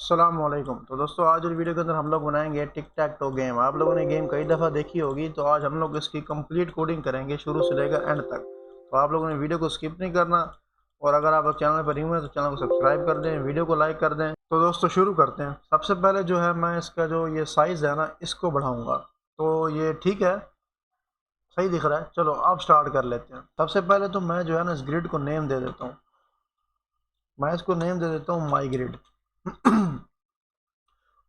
अस्सलामुअलैकुम। तो दोस्तों आज इस वीडियो के अंदर हम लोग बनाएंगे टिक टैक टो गेम। आप लोगों ने गेम कई दफ़ा देखी होगी, तो आज हम लोग इसकी कंप्लीट कोडिंग करेंगे शुरू से लेकर एंड तक। तो आप लोगों ने वीडियो को स्किप नहीं करना, और अगर आप चैनल पर न्यू हैं तो चैनल को सब्सक्राइब कर दें, वीडियो को लाइक कर दें। तो दोस्तों शुरू करते हैं। सबसे पहले जो है मैं इसका जो ये साइज़ है ना, इसको बढ़ाऊँगा। तो ये ठीक है, सही दिख रहा है। चलो अब स्टार्ट कर लेते हैं। सबसे पहले तो मैं जो है ना इस ग्रिड को नेम दे देता हूँ। मैं इसको नेम दे देता हूँ माई ग्रिड।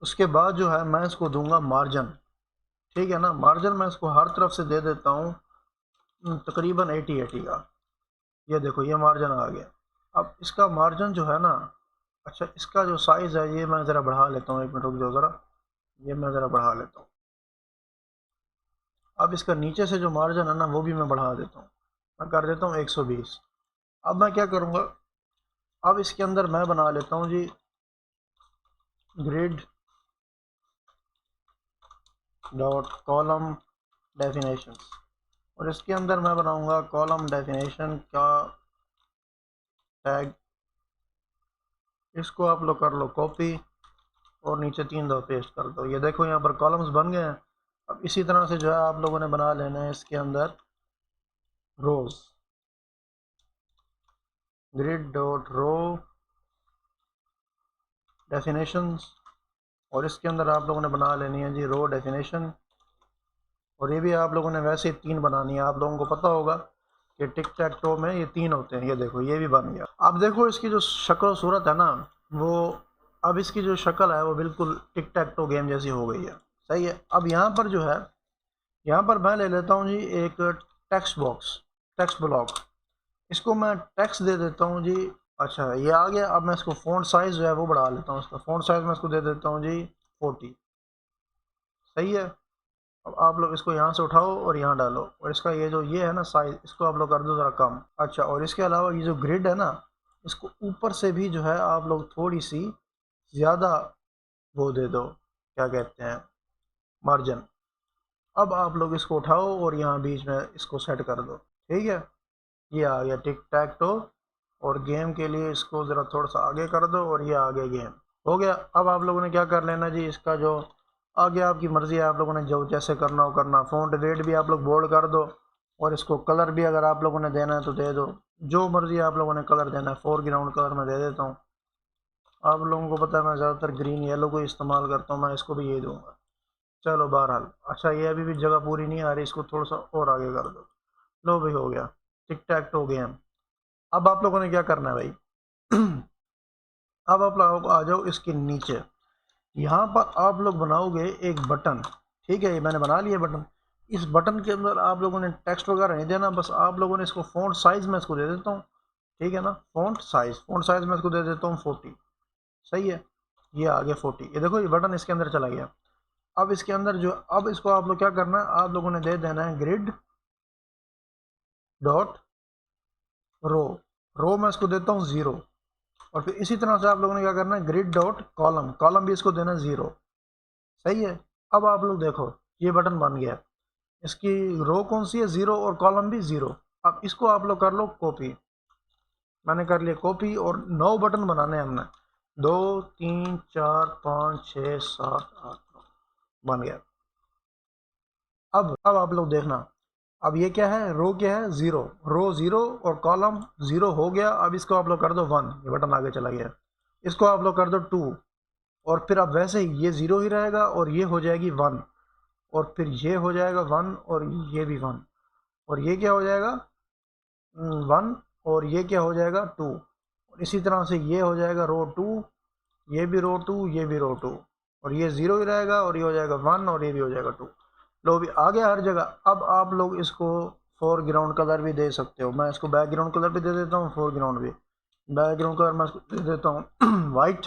उसके बाद जो है मैं इसको दूंगा मार्जिन। ठीक है ना, मार्जिन मैं इसको हर तरफ से दे देता हूँ तकरीबन 80 का। ये देखो ये मार्जिन आ गया। अब इसका मार्जिन जो है ना, अच्छा इसका जो साइज़ है ये मैं ज़रा बढ़ा लेता हूँ। एक मिनट रुक जाओ ज़रा, ये मैं ज़रा बढ़ा लेता हूँ। अब इसका नीचे से जो मार्जिन है ना वो भी मैं बढ़ा देता हूँ। मैं कर देता हूँ 120। अब मैं क्या करूँगा, अब इसके अंदर मैं बना लेता हूँ जी ग्रिड डॉट कॉलम डेफिनेशन, और इसके अंदर मैं बनाऊंगा कॉलम डेफिनेशन का टैग। इसको आप लोग कर लो कॉपी और नीचे 3 दो पेस्ट कर दो। ये देखो यहाँ पर कॉलम्स बन गए हैं। अब इसी तरह से जो है आप लोगों ने बना लेना है इसके अंदर रोज। ग्रिड डॉट रो डेफिनेशंस, और इसके अंदर आप लोगों ने बना लेनी है जी रो डेफिनेशन। और ये भी आप लोगों ने वैसे 3 बनानी है। आप लोगों को पता होगा कि टिक टैक टो में ये 3 होते हैं। ये देखो ये भी बन गया। अब देखो इसकी जो शक्ल सूरत है ना, वो अब इसकी जो शक्ल है वो बिल्कुल टिक टैक टो गेम जैसी हो गई है। सही है। अब यहाँ पर जो है, यहाँ पर मैं ले लेता हूँ जी एक टेक्स्ट बॉक्स, टेक्स्ट ब्लॉक। इसको मैं टेक्स्ट दे देता हूँ जी। अच्छा ये आ गया। अब मैं इसको फ़ॉन्ट साइज़ जो है वो बढ़ा लेता हूँ। इसका फ़ॉन्ट साइज़ मैं इसको दे देता हूँ जी 40। सही है। अब आप लोग इसको यहाँ से उठाओ और यहाँ डालो, और इसका ये है ना साइज़, इसको आप लोग कर दो ज़रा कम। अच्छा, और इसके अलावा ये जो ग्रिड है ना, इसको ऊपर से भी जो है आप लोग थोड़ी सी ज़्यादा वो दे दो, क्या कहते हैं, मार्जिन। अब आप लोग इसको उठाओ और यहाँ बीच में इसको सेट कर दो। ठीक है, ये आ गया टिक टैक टो। और गेम के लिए इसको ज़रा थोड़ा सा आगे कर दो, और ये आ गया गेम। हो गया। अब आप लोगों ने क्या कर लेना जी, इसका जो आगे आपकी मर्ज़ी है, आप लोगों ने जो जैसे करना हो करना। फ़ॉन्ट वेट भी आप लोग बोल्ड कर दो, और इसको कलर भी अगर आप लोगों ने देना है तो दे दो। जो मर्ज़ी आप लोगों ने कलर देना है। फोरग्राउंड कलर मैं दे देता हूँ। आप लोगों को पता है मैं ज़्यादातर ग्रीन येलो को इस्तेमाल करता हूँ, मैं इसको भी ये दूंगा। चलो बहरहाल, अच्छा ये अभी भी जगह पूरी नहीं आ रही, इसको थोड़ा सा और आगे कर दो। लो भाई हो गया टिक टैक टो गेम। अब आप लोगों ने क्या करना है भाई, अब आप लोग आ जाओ इसके नीचे। यहाँ पर आप लोग बनाओगे एक बटन। ठीक है, ये मैंने बना लिया बटन। इस बटन के अंदर आप लोगों ने टेक्स्ट वगैरह नहीं देना, बस आप लोगों ने इसको फ़ॉन्ट साइज़ में इसको दे देता हूँ। ठीक है ना, फ़ॉन्ट साइज़ में इसको दे देता हूँ 40। सही है, ये आ गया 40। ये देखो ये बटन इसके अंदर चला गया। अब इसके अंदर जो, अब इसको आप लोग क्या करना है, आप लोगों ने दे देना है ग्रिड डॉट रो। रो मैं इसको देता हूँ 0। और फिर इसी तरह से आप लोगों ने क्या करना है, ग्रिड डॉट कॉलम, कॉलम भी इसको देना है 0। सही है। अब आप लोग देखो ये बटन बन गया। इसकी रो कौन सी है, 0, और कॉलम भी 0। अब इसको आप लोग कर लो कॉपी। मैंने कर लिया कॉपी, और 9 बटन बनाने हैं हमने। 2 3 4 5 6 7 8 9 बन गया। अब आप लोग देखना, अब ये क्या है, रो क्या है, 0। रो 0 और कॉलम 0 हो गया। अब इसको आप लोग कर दो 1, ये बटन आगे चला गया। इसको आप लोग कर दो 2, और फिर अब वैसे ही ये 0 ही रहेगा, और ये हो जाएगी 1, और फिर ये हो जाएगा 1, और ये भी 1, और ये क्या हो जाएगा 1, और ये क्या हो जाएगा 2, और इसी तरह से ये हो जाएगा रो 2, ये भी रो 2, ये भी रो 2, और ये 0 ही रहेगा, और ये हो जाएगा 1, और ये भी हो जाएगा 2। लो भी आ गया हर जगह। अब आप लोग इसको फोरग्राउंड कलर भी दे सकते हो। मैं इसको बैकग्राउंड कलर भी दे देता हूँ, फोरग्राउंड भी। बैकग्राउंड कलर मैं इसको दे देता हूँ वाइट।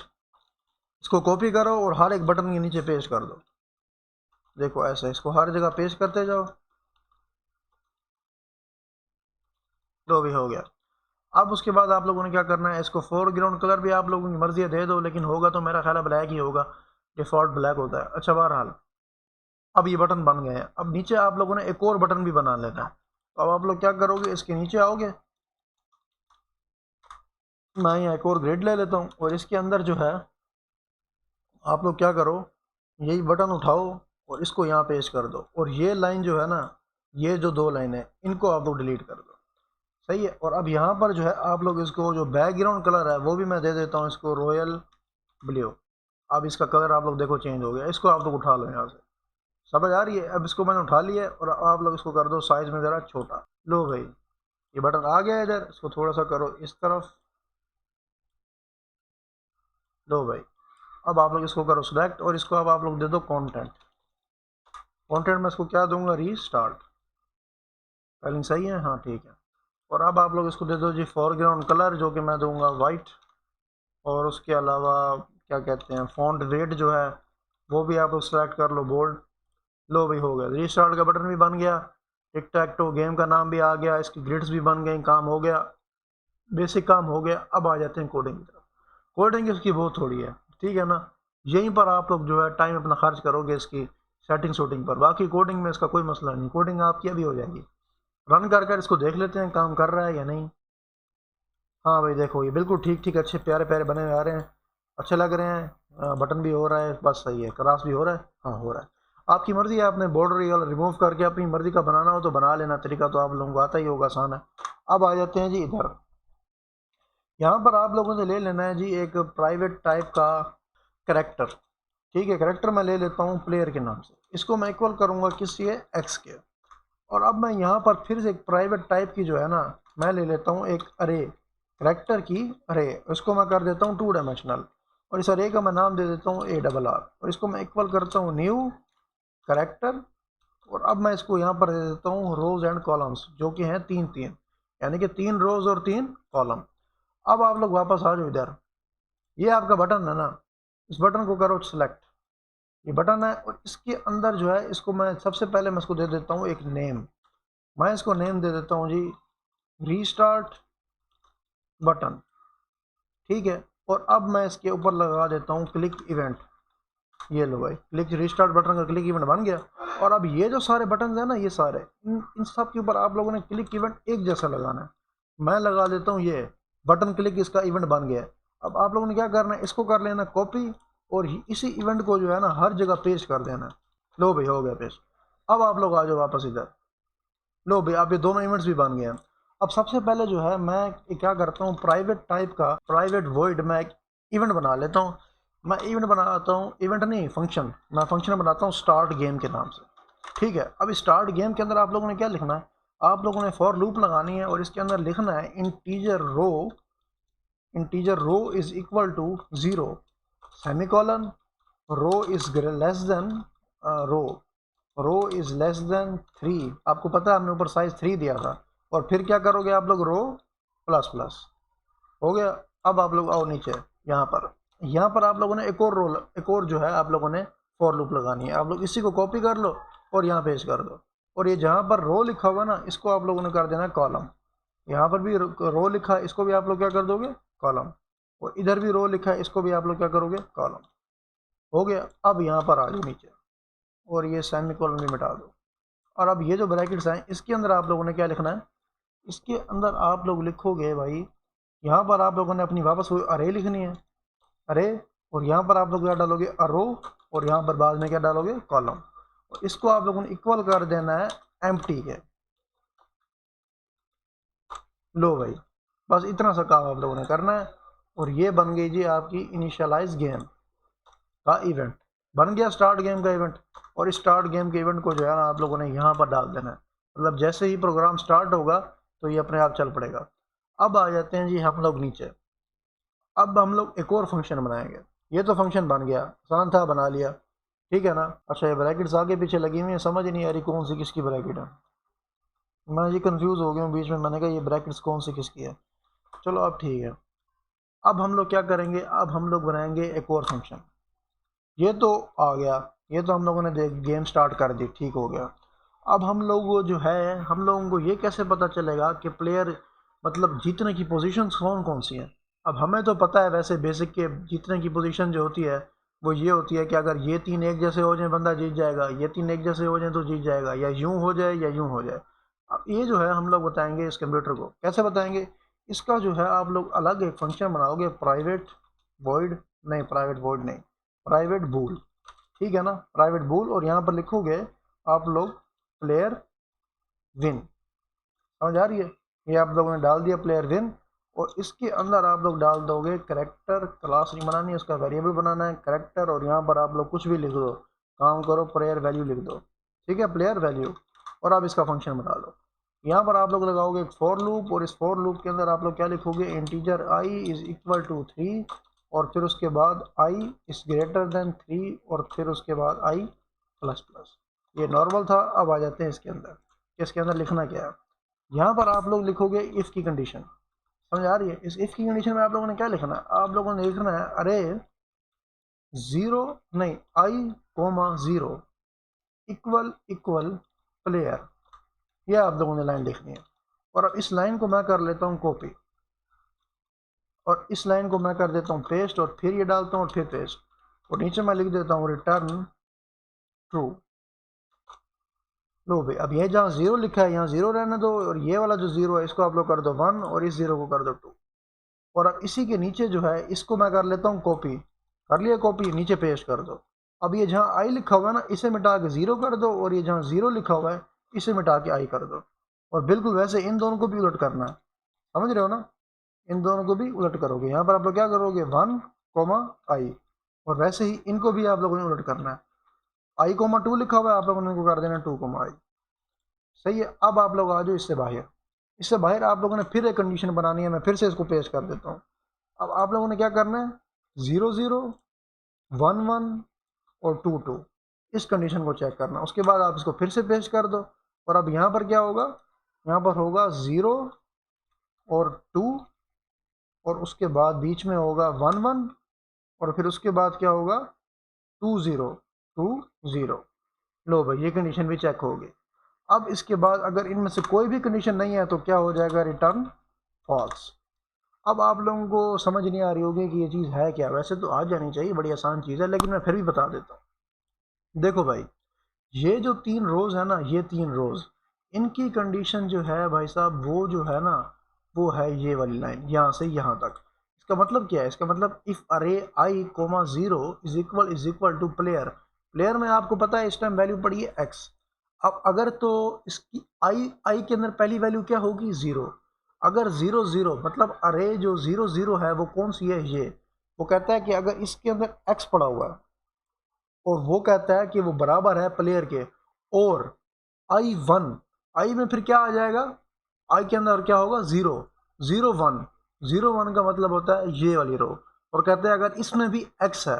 इसको कॉपी करो और हर एक बटन के नीचे पेस्ट कर दो। देखो ऐसा इसको हर जगह पेस्ट करते जाओ। तो भी हो गया। अब उसके बाद आप लोगों ने क्या करना है, इसको फोरग्राउंड कलर भी आप लोगों की मर्जी है दे दो, लेकिन होगा तो मेरा ख्याल है ब्लैक ही होगा, डिफ़ॉल्ट ब्लैक होता है। अच्छा बहरहाल, अब ये बटन बन गए हैं। अब नीचे आप लोगों ने एक और बटन भी बना लेना है। तो अब आप लोग क्या करोगे, इसके नीचे आओगे, मैं यहाँ एक और ग्रिड ले लेता हूँ, और इसके अंदर जो है आप लोग क्या करो, यही बटन उठाओ और इसको यहाँ पेस्ट कर दो, और ये लाइन जो है ना, ये जो 2 लाइन है इनको आप लोग डिलीट कर दो। सही है। और अब यहाँ पर जो है आप लोग इसको जो बैकग्राउंड कलर है वो भी मैं दे देता हूँ इसको रॉयल ब्लू। अब इसका कलर आप लोग देखो चेंज हो गया, इसको आप लोग उठा लो यहाँ से। समझ आ रही है? अब इसको मैंने उठा लिया है और आप लोग इसको कर दो साइज में ज़रा छोटा। लो भाई, ये बटन आ गया है इधर, इसको थोड़ा सा करो इस तरफ। लो भाई, अब आप लोग इसको करो सिलेक्ट और इसको अब आप लोग दे दो कंटेंट। कंटेंट में इसको क्या दूंगा, रीस्टार्ट। स्पेलिंग सही है? हाँ ठीक है। और अब आप लोग इसको दे दो जी फोरग्राउंड कलर, जो कि मैं दूंगा वाइट। और उसके अलावा क्या कहते हैं, फॉन्ट वेट जो है वो भी आप लोग सेलेक्ट कर लो, बोल्ड। लो भाई, हो गया, रीस्टार्ट का बटन भी बन गया, टिक टैक टो गेम का नाम भी आ गया, इसकी ग्रिड्स भी बन गई, काम हो गया, बेसिक काम हो गया। अब आ जाते हैं कोडिंग की तरफ। कोडिंग इसकी बहुत थोड़ी है, ठीक है ना। यहीं पर आप लोग जो है टाइम अपना खर्च करोगे इसकी सेटिंग शूटिंग पर। बाकी कोडिंग में इसका कोई मसला नहीं, कोडिंग आपकी अभी हो जाएगी। रन कर कर इसको देख लेते हैं काम कर रहा है या नहीं। हाँ भाई देखो, ये बिल्कुल ठीक ठीक अच्छे प्यारे प्यारे बने हुए आ रहे हैं, अच्छे लग रहे हैं। बटन भी हो रहा है, बस सही है। क्रॉस भी हो रहा है, हाँ हो रहा है। आपकी मर्जी है, आपने बॉर्डर ये वाला रिमूव करके अपनी मर्जी का बनाना हो तो बना लेना, तरीका तो आप लोगों को आता ही होगा, आसान है। अब आ जाते हैं जी इधर। यहाँ पर आप लोगों ने ले लेना है जी एक प्राइवेट टाइप का करेक्टर। ठीक है, करेक्टर मैं ले लेता हूँ प्लेयर के नाम से, इसको मैं इक्वल करूँगा किसी एक्स के। और अब मैं यहाँ पर फिर से एक प्राइवेट टाइप की जो है ना, मैं ले लेता हूँ एक अरे, करेक्टर की अरे। इसको मैं कर देता हूँ 2 डायमेंशनल, और इस अरे का मैं नाम दे देता हूँ ARR। और इसको मैं इक्वल करता हूँ न्यू करेक्टर। और अब मैं इसको यहाँ पर दे देता हूँ रोज एंड कॉलम्स, जो कि हैं 3 3, यानी कि 3 रोज और 3 कॉलम। अब आप लोग वापस आ जाओ इधर, ये आपका बटन है ना, इस बटन को करो सेलेक्ट। ये बटन है और इसके अंदर जो है, इसको मैं सबसे पहले मैं इसको दे देता हूँ एक नेम। मैं इसको नेम दे देता हूँ जी रीस्टार्ट बटन। ठीक है। और अब मैं इसके ऊपर लगा देता हूँ क्लिक इवेंट। ये लो भाई, क्लिक रिस्टार्ट बटन का क्लिक इवेंट बन गया। और अब ये जो सारे बटन है ना, ये सारे इन सब के ऊपर आप लोगों ने क्लिक इवेंट एक जैसा लगाना है। मैं लगा देता हूँ ये बटन क्लिक, इसका इवेंट बन गया। अब आप लोगों ने क्या करना है, इसको कर लेना कॉपी, और इसी इवेंट को जो है ना हर जगह पेस्ट कर देना। लो भाई, हो गया पेस्ट। अब आप लोग आ जाओ वापस इधर। लो भाई, आप ये दोनों इवेंट्स भी बन गए हैं। अब सबसे पहले जो है मैं क्या करता हूँ, प्राइवेट टाइप का प्राइवेट वॉइड मैं एक इवेंट बना लेता हूँ। मैं इवेंट बनाता हूँ, इवेंट नहीं फंक्शन, मैं फंक्शन बनाता हूँ स्टार्ट गेम के नाम से। ठीक है। अब स्टार्ट गेम के अंदर आप लोगों ने क्या लिखना है, आप लोगों ने फॉर लूप लगानी है, और इसके अंदर लिखना है integer row is equal to 0 semicolon, row is less than row row is less than 3। आपको पता है हमने ऊपर साइज 3 दिया था। और फिर क्या करोगे आप लोग, रो प्लस प्लस। हो गया। अब आप लोग आओ नीचे, यहाँ पर आप लोगों ने एक और जो है आप लोगों ने फॉर लूप लगानी है। आप लोग इसी को कॉपी कर लो और यहाँ पेस्ट कर दो। और ये जहाँ पर रो लिखा हुआ ना, इसको आप लोगों ने कर देना कॉलम। यहाँ पर भी रो लिखा है, इसको भी आप लोग क्या कर दोगे, कॉलम। और इधर भी रो लिखा है, इसको भी आप लोग क्या करोगे, कॉलम। हो गया। अब यहाँ पर आ जाओ नीचे, और ये सेमी कॉलम भी मिटा दो। और अब ये जो ब्रैकेट्स हैं, इसके अंदर आप लोगों ने क्या लिखना है, इसके अंदर आप लोग लिखोगे भाई, यहाँ पर आप लोगों ने अपनी वापस हुई अरे लिखनी है, अरे। और यहाँ पर आप लोग क्या डालोगे, अरो। और यहाँ पर बाद में क्या डालोगे, कॉलम। और इसको आप लोगों ने इक्वल कर देना है एम्प्टी के। लो भाई, बस इतना सा काम आप लोगों ने करना है, और ये बन गई जी आपकी इनिशियलाइज गेम का इवेंट। बन गया स्टार्ट गेम का इवेंट। और इस स्टार्ट गेम के इवेंट को जो है ना आप लोगों ने यहाँ पर डाल देना है, मतलब जैसे ही प्रोग्राम स्टार्ट होगा तो ये अपने आप चल पड़ेगा। अब आ जाते हैं जी हम लोग नीचे। अब हम लोग एक और फंक्शन बनाएंगे। ये तो फंक्शन बन गया, आसान था, बना लिया, ठीक है ना। अच्छा, ये ब्रैकेट्स आगे पीछे लगी हुई है, समझ नहीं आ रही कौन सी किसकी ब्रैकेट है। मैं ये कंफ्यूज हो गया हूँ बीच में, मैंने कहा ये ब्रैकेट्स कौन सी किसकी है। चलो अब ठीक है। अब हम लोग क्या करेंगे, अब हम लोग बनाएंगे एक और फंक्शन। ये तो आ गया, ये तो हम लोगों ने देख गेम स्टार्ट कर दी, ठीक हो गया। अब हम लोग जो है, हम लोगों को ये कैसे पता चलेगा कि प्लेयर मतलब जीतने की पोजीशंस कौन कौन सी हैं। अब हमें तो पता है वैसे बेसिक के जीतने की पोजीशन जो होती है वो ये होती है कि अगर ये 3 एक जैसे हो जाए बंदा जीत जाएगा, ये 3 एक जैसे हो जाए तो जीत जाएगा, या यूं हो जाए या यूं हो जाए। अब ये जो है हम लोग बताएंगे इस कंप्यूटर को कैसे बताएंगे। इसका जो है आप लोग अलग एक फंक्शन बनाओगे, प्राइवेट वॉइड नहीं, प्राइवेट वॉइड नहीं, प्राइवेट बूल, ठीक है ना, प्राइवेट बूल, और यहाँ पर लिखोगे आप लोग प्लेयर विन। समझ आ रही है? ये आप लोगों ने डाल दिया प्लेयर विन, और इसके अंदर आप लोग डाल दोगे करेक्टर, क्लास नहीं बनानी है, उसका वेरिएबल बनाना है करेक्टर, और यहाँ पर आप लोग कुछ भी लिख दो, काम करो प्लेयर वैल्यू लिख दो, ठीक है, प्लेयर वैल्यू, और आप इसका फंक्शन बना लो। यहाँ पर आप लोग लगाओगे एक फॉर लूप, और इस फॉर लूप के अंदर आप लोग क्या लिखोगे, integer I is equal to 3, और फिर उसके बाद आई इज ग्रेटर देन 3, और फिर उसके बाद आई प्लस प्लस। ये नॉर्मल था। अब आ जाते हैं इसके अंदर, इसके अंदर लिखना क्या है। यहाँ पर आप लोग लिखोगे इफ़ की कंडीशन। समझ आ रही है? इस इफ़ की कंडीशन में आप लोगों ने क्या लिखना है, आप लोगों ने लिखना है अरे 0 नहीं आई कोमा 0 इक्वल इक्वल प्लेयर, ये आप लोगों ने लाइन लिखनी है। और अब इस लाइन को मैं कर लेता हूँ कॉपी, और इस लाइन को मैं कर देता हूँ पेस्ट, और फिर ये डालता हूँ और फिर पेस्ट, और नीचे मैं लिख देता हूँ रिटर्न ट्रू। लो भाई, अब ये जहाँ 0 लिखा है यहाँ 0 रहने दो, और ये वाला जो 0 है इसको आप लोग कर दो 1, और इस 0 को कर दो 2, और अब इसी के नीचे जो है इसको मैं कर लेता हूँ कॉपी, कर लिया कॉपी, नीचे पेस्ट कर दो। अब ये जहाँ आई लिखा हुआ है ना, इसे मिटा के 0 कर दो, और ये जहाँ 0 लिखा हुआ है इसे मिटा के आई कर दो, और बिल्कुल वैसे इन दोनों को भी उलट करना है। समझ रहे हो ना? इन दोनों को भी उलट करोगे। यहाँ पर आप लोग क्या करोगे 1 कोमा आई, और वैसे ही इनको भी आप लोगों ने उलट करना है। आई कोमा 2 लिखा हुआ है, आप लोगों ने इनको कर देना 2 कोमा आई। सही है? अब आप लोग आ जाओ इससे बाहर। इससे बाहर आप लोगों ने फिर एक कंडीशन बनानी है, मैं फिर से इसको पेश कर देता हूँ। अब आप लोगों ने क्या करना है 0 0 1 1 और 2 2, इस कंडीशन को चेक करना। उसके बाद आप इसको फिर से पेश कर दो, और अब यहाँ पर क्या होगा, यहाँ पर होगा 0 और 2, और उसके बाद बीच में होगा 1 1, और फिर उसके बाद क्या होगा 2 0 2 0। लो भाई, ये कंडीशन भी चेक होगी। अब इसके बाद अगर इनमें से कोई भी कंडीशन नहीं है तो क्या हो जाएगा, रिटर्न फॉल्स। अब आप लोगों को समझ नहीं आ रही होगी कि ये चीज़ है क्या। वैसे तो आ जानी चाहिए, बड़ी आसान चीज़ है, लेकिन मैं फिर भी बता देता हूँ। देखो भाई, ये जो 3 रोज़ है ना, ये 3 रोज़, इनकी कंडीशन जो है भाई साहब, वो जो है ना, वो है ये वाली लाइन यहाँ से यहाँ तक। इसका मतलब क्या है, इसका मतलब if array I comma 0 is equal to player. Player में आपको पता है इस टाइम वैल्यू पड़ी है x। अब अगर तो इसकी आई के अंदर पहली वैल्यू क्या होगी 0। अगर 0 0 मतलब अरे जो 0 0 है वो कौन सी है, ये वो कहता है कि अगर इसके अंदर x पड़ा हुआ है, और वो कहता है कि वो बराबर है प्लेयर के, और आई 1, आई में फिर क्या आ जाएगा, आई के अंदर क्या होगा 0 0 1, 0 1 का मतलब होता है ये वाली रो, और कहते हैं अगर इसमें भी x है।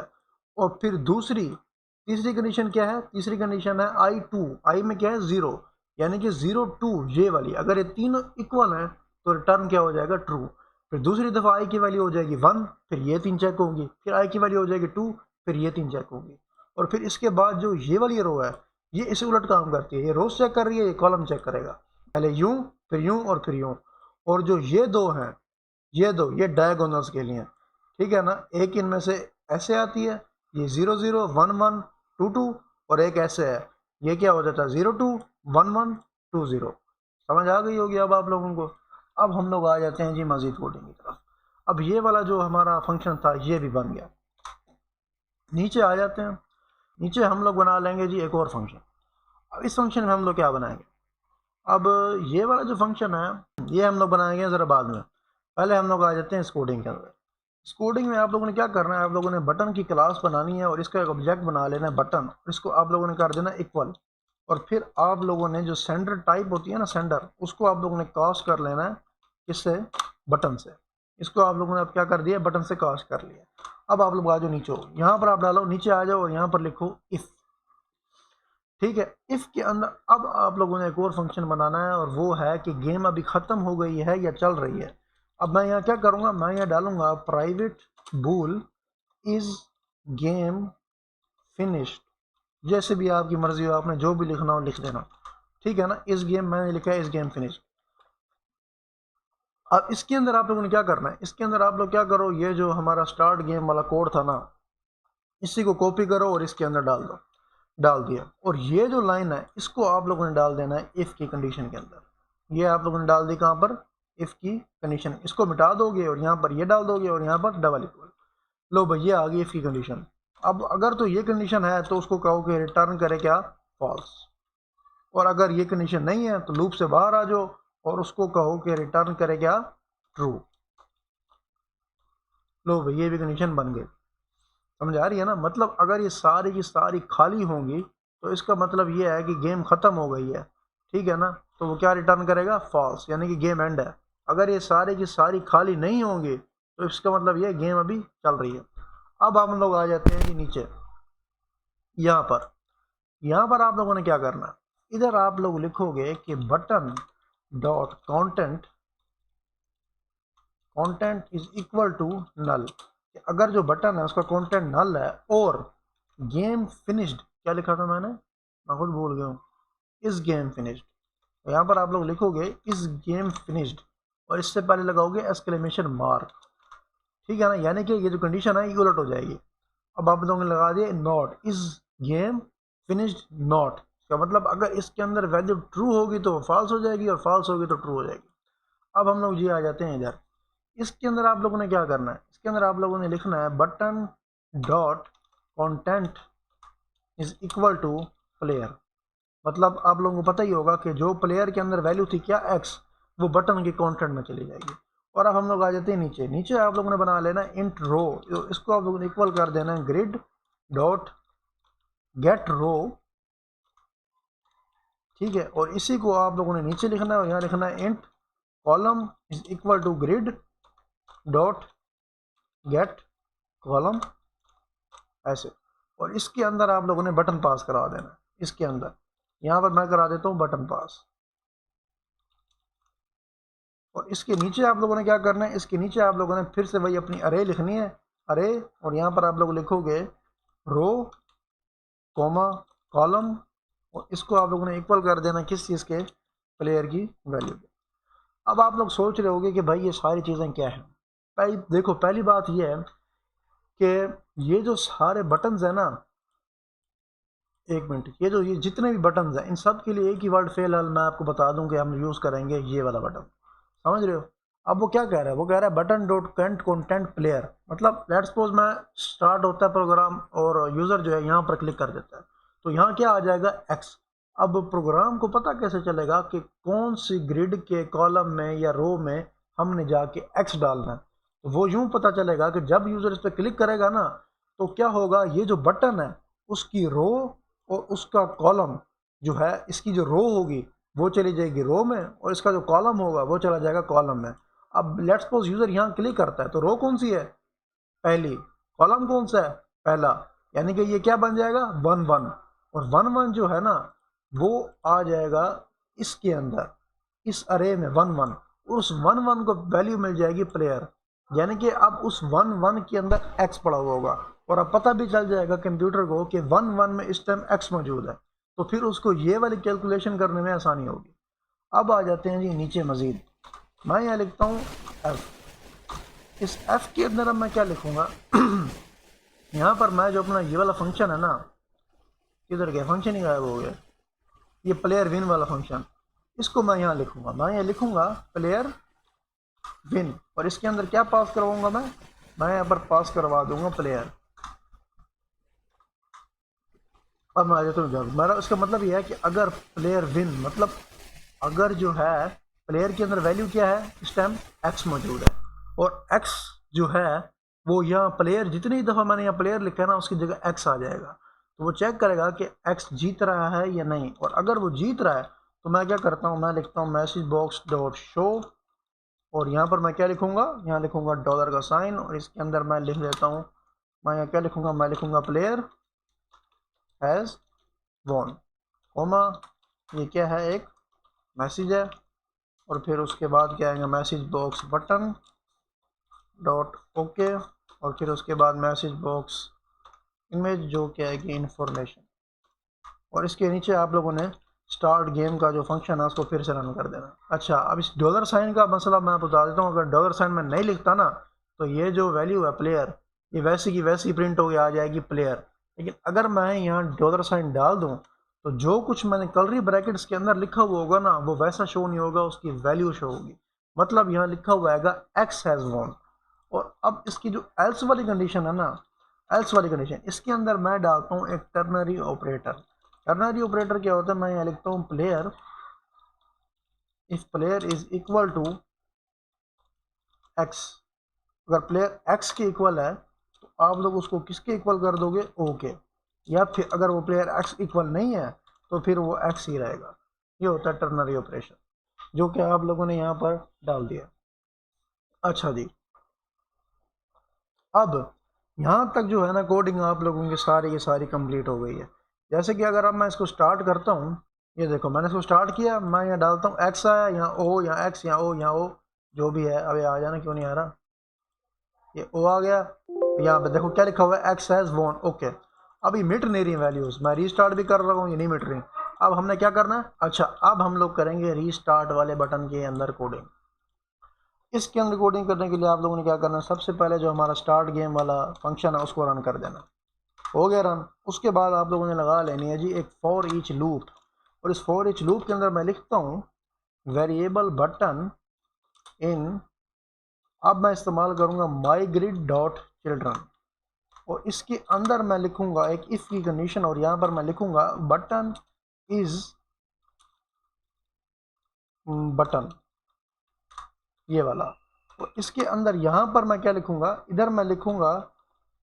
और फिर तीसरी कंडीशन क्या है, तीसरी कंडीशन है आई 2, आई में क्या है 0, यानी कि 0 2 ये वाली, अगर ये तीनों इक्वल हैं तो रिटर्न क्या हो जाएगा ट्रू। फिर दूसरी दफ़ा आई की वैल्यू हो जाएगी 1, फिर ये 3 चेक होंगी, फिर आई की वैल्यू हो जाएगी 2, फिर ये 3 चेक होंगी, और फिर इसके बाद जो ये वाली रो है ये इसे उलट काम करती है, ये रोज चेक कर रही है, ये कॉलम चेक करेगा, पहले यूं फिर यूं और फिर यूं। और जो ये दो हैं, ये डायगोनल्स के लिए, ठीक है ना, एक इनमें से ऐसे आती है, ये 0 0 1 1 2 2, और एक ऐसे है, ये क्या हो जाता है 0 2 1 1 2 0। समझ आ गई होगी अब आप लोगों को। अब हम लोग आ जाते हैं जी मजीद कोडिंग की तरफ। अब ये वाला जो हमारा फंक्शन था ये भी बन गया। नीचे आ जाते हैं, नीचे हम लोग बना लेंगे जी एक और फंक्शन। अब इस फंक्शन में हम लोग क्या बनाएंगे, अब ये वाला जो फंक्शन है ये हम लोग बनाएंगे ज़रा बाद में। पहले हम लोग आ जाते हैं इस कोडिंग के अंदर। इस कोडिंग में आप लोगों ने क्या करना है, आप लोगों ने बटन की क्लास बनानी है, और इसका एक ऑब्जेक्ट बना लेना है बटन, इसको आप लोगों ने कर देना इक्वल, और फिर आप लोगों ने जो सेंडर टाइप होती है ना, सेंडर, उसको आप लोगों ने कास्ट कर लेना है, किससे, बटन से। इसको आप लोगों ने अब क्या कर दिया, बटन से कास्ट कर लिया। अब आप लोग आ जाओ नीचे, यहाँ पर आप डालो, नीचे आ जाओ और यहाँ पर लिखो इफ़। ठीक है, इफ़ के अंदर अब आप लोगों ने एक और फंक्शन बनाना है, और वो है कि गेम अभी ख़त्म हो गई है या चल रही है। अब मैं यहाँ क्या करूँगा, मैं यहाँ डालूँगा private bool is game finished. जैसे भी आपकी मर्ज़ी हो, आपने जो भी लिखना हो लिख देना, ठीक है ना। इस गेम मैंने लिखा है इस गेम फिनिश्ड। अब इसके अंदर आप लोगों ने क्या करना है, इसके अंदर आप लोग क्या करो, ये जो हमारा स्टार्ट गेम वाला कोड था ना, इसी को कॉपी करो और इसके अंदर डाल दो, डाल दिया। और ये जो लाइन है इसको आप लोगों ने डाल देना है इफ़ की कंडीशन के अंदर। ये आप लोगों ने डाल दी कहाँ पर, इफ़ की कंडीशन। इसको मिटा दोगे और यहाँ पर ये डाल दोगे और यहाँ पर डबल इक्वल। लो भाई, ये आ गई इफ़ की कंडीशन। अब अगर तो ये कंडीशन है तो उसको कहो कि रिटर्न करे क्या, फॉल्स। और अगर ये कंडीशन नहीं है तो लूप से बाहर आ जाओ और उसको कहो कि रिटर्न करे क्या, ट्रू। लो भाई ये भी कंडीशन बन गई। समझ आ रही है ना? मतलब अगर ये सारी की सारी खाली होंगी तो इसका मतलब ये है कि गेम खत्म हो गई है, ठीक है ना? तो वो क्या रिटर्न करेगा, फॉल्स, यानी कि गेम एंड है। अगर ये सारी की सारी खाली नहीं होंगी तो इसका मतलब ये गेम अभी चल रही है। अब हम लोग आ जाते हैं कि नीचे यहाँ पर आप लोगों ने क्या करना है, इधर आप लोग लिखोगे कि button dot content, content is equal to null. अगर जो बटन है उसका कंटेंट नल है और गेम फिनिश्ड, क्या लिखा था मैंने, मैं खुद भूल गया हूँ, इस गेम फिनिश्ड। तो यहाँ पर आप लोग लिखोगे इस गेम फिनिश्ड और इससे पहले लगाओगे एक्सक्लेमेशन मार्क, ठीक है ना? यानी कि ये जो कंडीशन है ये उलट हो जाएगी। अब आप लोगों ने लगा दिया नॉट इस गेम फिनिश्ड नॉट, इसका मतलब अगर इसके अंदर वैल्यू ट्रू होगी तो फॉल्स हो जाएगी और फॉल्स होगी तो ट्रू हो जाएगी। अब हम लोग ये आ जाते हैं इधर, इसके अंदर आप लोगों ने क्या करना है, इसके अंदर आप लोगों ने लिखना है button dot content is equal to player. मतलब आप लोगों को पता ही होगा कि जो प्लेयर के अंदर वैल्यू थी क्या, एक्स, वो बटन के कंटेंट में चली जाएगी। और अब हम लोग आ जाते हैं नीचे, नीचे आप लोगों ने बना लेना इंट रो, इसको आप लोगों ने इक्वल कर देना है ग्रिड डॉट गेट रो, ठीक है? और इसी को आप लोगों ने नीचे लिखना है और यहाँ लिखना है int column is equal to grid dot get column, ऐसे। और इसके अंदर आप लोगों ने बटन पास करा देना, इसके अंदर यहाँ पर मैं करा देता हूँ बटन पास। और इसके नीचे आप लोगों ने क्या करना है, इसके नीचे आप लोगों ने फिर से वही अपनी अरे लिखनी है, अरे, और यहाँ पर आप लोग लिखोगे रो कॉमा कॉलम, और इसको आप लोगों ने इक्वल कर देना किस चीज़ के, प्लेयर की वैल्यू के। अब आप लोग सोच रहे होगे कि भाई ये सारी चीज़ें क्या है। भाई देखो, पहली बात ये है कि ये जो सारे बटन्स है ना, एक मिनट, ये जितने भी बटन्स हैं इन सब के लिए एक ही वर्ड फेल है, मैं आपको बता दूं कि हम यूज़ करेंगे ये वाला बटन, समझ रहे हो? अब वो क्या कह रहा है, वो कह रहा है बटन डॉट कंट कंटेंट प्लेयर। मतलब लेट्स सपोज मैं स्टार्ट होता है प्रोग्राम और यूज़र जो है यहाँ पर क्लिक कर देता है तो यहाँ क्या आ जाएगा, एक्स। अब प्रोग्राम को पता कैसे चलेगा कि कौन सी ग्रिड के कॉलम में या रो में हमने जाके एक्स डालना है? तो वो यूँ पता चलेगा कि जब यूज़र इस पर क्लिक करेगा ना तो क्या होगा, ये जो बटन है उसकी रो और उसका कॉलम जो है, इसकी जो रो होगी वो चली जाएगी रो में और इसका जो कॉलम होगा वो चला जाएगा कॉलम में। अब लेट्स सपोज यूजर यहाँ क्लिक करता है तो रो कौन सी है, पहली, कॉलम कौन सा है, पहला, यानी कि ये क्या बन जाएगा, 1 1। और 1 1 जो है ना वो आ जाएगा इसके अंदर, इस अरे में 1 1, और उस 1 1 को वैल्यू मिल जाएगी प्लेयर, यानी कि अब उस 1 1 के अंदर एक्स पड़ा हुआ होगा और अब पता भी चल जाएगा कंप्यूटर को कि 1 1 में इस टाइम एक्स मौजूद है, तो फिर उसको ये वाली कैलकुलेशन करने में आसानी होगी। अब आ जाते हैं जी नीचे मजीद, मैं यहाँ लिखता हूँ एफ। इस एफ के अंदर अब मैं क्या लिखूंगा यहाँ पर मैं जो अपना ये वाला फंक्शन है ना, किधर गया, फंक्शन ही गायब हो गया, ये प्लेयर विन वाला फंक्शन, इसको मैं यहाँ लिखूंगा, मैं यहाँ लिखूंगा प्लेयर विन, और इसके अंदर क्या पास करवाऊंगा मैं यहाँ पर पास करवा दूंगा प्लेयर। अब मैं आ जाता हूँ, मेरा उसका मतलब यह है कि अगर प्लेयर विन, मतलब अगर जो है प्लेयर के अंदर वैल्यू क्या है, इस टाइम एक्स मौजूद है और एक्स जो है वो यहाँ प्लेयर, जितनी दफ़ा मैंने यहाँ प्लेयर लिखा है ना उसकी जगह एक्स आ जाएगा, तो वो चेक करेगा कि एक्स जीत रहा है या नहीं। और अगर वो जीत रहा है तो मैं क्या करता हूँ, मैं लिखता हूँ मैसेज बॉक्स डॉट शो, और यहाँ पर मैं क्या लिखूँगा, यहाँ लिखूँगा डॉलर का साइन, और इसके अंदर मैं लिख देता हूँ, मैं यहाँ क्या लिखूँगा, मैं लिखूँगा प्लेयर हैज़ वॉन, कोमा, ये क्या है, एक मैसेज है, और फिर उसके बाद क्या आएगा, message box button dot okay, और फिर उसके बाद मैसेज बॉक्स इमेज जो क्या है कि इंफॉर्मेशन, और इसके नीचे आप लोगों ने स्टार्ट गेम का जो फंक्शन है उसको फिर से रन कर देना। अच्छा, अब इस डॉलर साइन का मसला मैं बता देता हूँ, अगर डॉलर साइन में नहीं लिखता ना तो ये जो वैल्यू है प्लेयर, ये वैसी की वैसी प्रिंट हो आ जाएगी प्लेयर, लेकिन अगर मैं यहाँ डॉलर साइन डाल दूँ तो जो कुछ मैंने कर्ली ब्रैकेट्स के अंदर लिखा हुआ होगा ना वो वैसा शो नहीं होगा, उसकी वैल्यू शो होगी। मतलब यहाँ लिखा हुआ आएगा एक्स हैज़ वॉन। और अब इसकी जो एल्स वाली कंडीशन है ना, एल्स वाली कंडीशन, इसके अंदर मैं डालता हूँ एक टर्नरी ऑपरेटर। टर्नरी ऑपरेटर क्या होता है, मैं यहाँ लिखता हूँ player, if player is equal to X. अगर प्लेयर एक्स के इक्वल है तो आप लोग उसको किसके इक्वल कर दोगे, ओ के। या फिर अगर वो प्लेयर एक्स इक्वल नहीं है तो फिर वो एक्स ही रहेगा। ये होता है टर्नरी ऑपरेशन, जो कि आप लोगों ने यहाँ पर डाल दिया। अच्छा जी, अब यहाँ तक जो है ना कोडिंग आप लोगों की सारी की सारी कंप्लीट हो गई है। जैसे कि अगर अब मैं इसको स्टार्ट करता हूँ, ये देखो मैंने इसको स्टार्ट किया, मैं यहाँ डालता हूँ एक्स आया, यहाँ ओ, यहाँ एक्स, यहाँ ओ, यहाँ ओ, जो भी है। अभी आ जाना, क्यों नहीं आ रहा, ये ओ आ गया। यहाँ पे देखो क्या लिखा हुआ है, एक्स हैज वॉन, ओके। अभी मिट नहीं रही वैल्यूज, मैं रीस्टार्ट भी कर रहा हूँ, ये नहीं मिट रही। अब हमने क्या करना है, अच्छा अब हम लोग करेंगे रीस्टार्ट वाले बटन के अंदर कोडिंग। इसके अंदर कोडिंग करने के लिए आप लोगों ने क्या करना है, सबसे पहले जो हमारा स्टार्ट गेम वाला फंक्शन है उसको रन कर देना। हो गया रन। उसके बाद आप लोगों ने लगा लेनी है जी एक फॉर ईच लूप, और इस फॉर ईच लूप के अंदर मैं लिखता हूँ वेरिएबल बटन इन, अब मैं इस्तेमाल करूँगा माई ग्रिड डॉट चिल्ड्रन, और इसके अंदर मैं लिखूंगा एक इफ की कंडीशन, और यहाँ पर मैं लिखूंगा बटन इज बटन, ये वाला। और इसके अंदर यहाँ पर मैं क्या लिखूंगा, इधर मैं लिखूंगा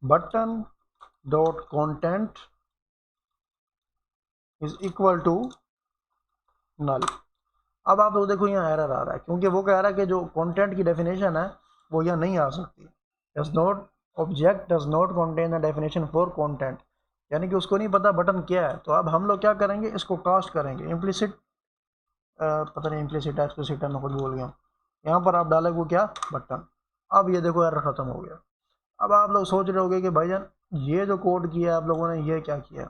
button dot content is equal to null. अब आप लोग देखो यहाँ एरर आ रहा है, क्योंकि वो कह रहा है कि जो कंटेंट की डेफिनेशन है वो यहाँ नहीं आ सकती। Does not, object does not contain the definition for content, यानी कि उसको नहीं पता बटन क्या है। तो अब हम लोग क्या करेंगे, इसको कास्ट करेंगे इम्प्लिसिट, पता नहीं इम्प्लिसिट है एक्सप्लिसिट है, मैं खुद भूल गया। यहाँ पर आप डालेंगे क्या, बटन। अब ये देखो एरर खत्म हो गया। अब आप लोग सोच रहे होंगे कि भाईजान ये जो कोड किया आप लोगों ने ये क्या किया।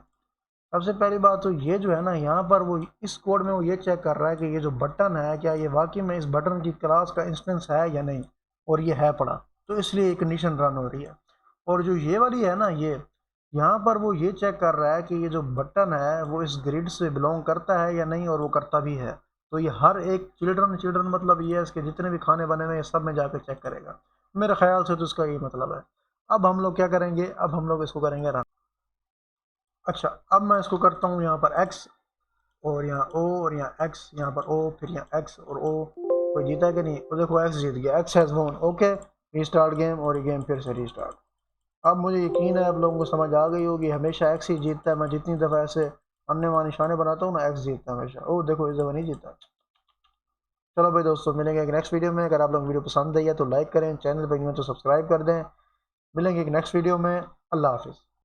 सबसे पहली बात तो ये जो है ना, यहाँ पर वो इस कोड में वो ये चेक कर रहा है कि ये जो बटन है क्या ये वाकई में इस बटन की क्लास का इंस्टेंस है या नहीं, और ये है पड़ा, तो इसलिए एक कंडीशन रन हो रही है। और जो ये वाली है ना, ये यहाँ पर वो ये चेक कर रहा है कि ये जो बटन है वो इस ग्रिड से बिलोंग करता है या नहीं, और वो करता भी है। तो ये हर एक चिल्ड्रन चिल्ड्रन मतलब ये है इसके जितने भी खाने बने हुए हैं सब में जाकर चेक करेगा। मेरे ख्याल से तो इसका यही मतलब है। अब हम लोग क्या करेंगे, अब हम लोग इसको करेंगे रन। अच्छा अब मैं इसको करता हूँ यहाँ पर एक्स, और यहाँ ओ, और यहाँ एक्स, यहाँ पर ओ, फिर यहाँ एक्स और ओ। कोई जीता कि नहीं, तो देखो एक्स जीत गया, एक्स हैज़ वोन, ओके। रीस्टार्ट गेम, और ये गेम फिर से रीस्टार्ट। अब मुझे यकीन है आप लोगों को समझ आ गई होगी, हमेशा एक्स ही जीतता है। मैं जितनी दफ़ा ऐसे अन्य मान निशाने बनाता हूँ ना, एक्स जीतता है हमेशा। ओ देखो इस दफ़ा नहीं जीता। चलो भाई दोस्तों, मिलेंगे एक नेक्स्ट वीडियो में। अगर आप लोग वीडियो पसंद आई है तो लाइक करें, चैनल पर नहीं हो तो सब्सक्राइब कर दें। मिलेंगे एक नेक्स्ट वीडियो में। अल्लाह हाफिज़।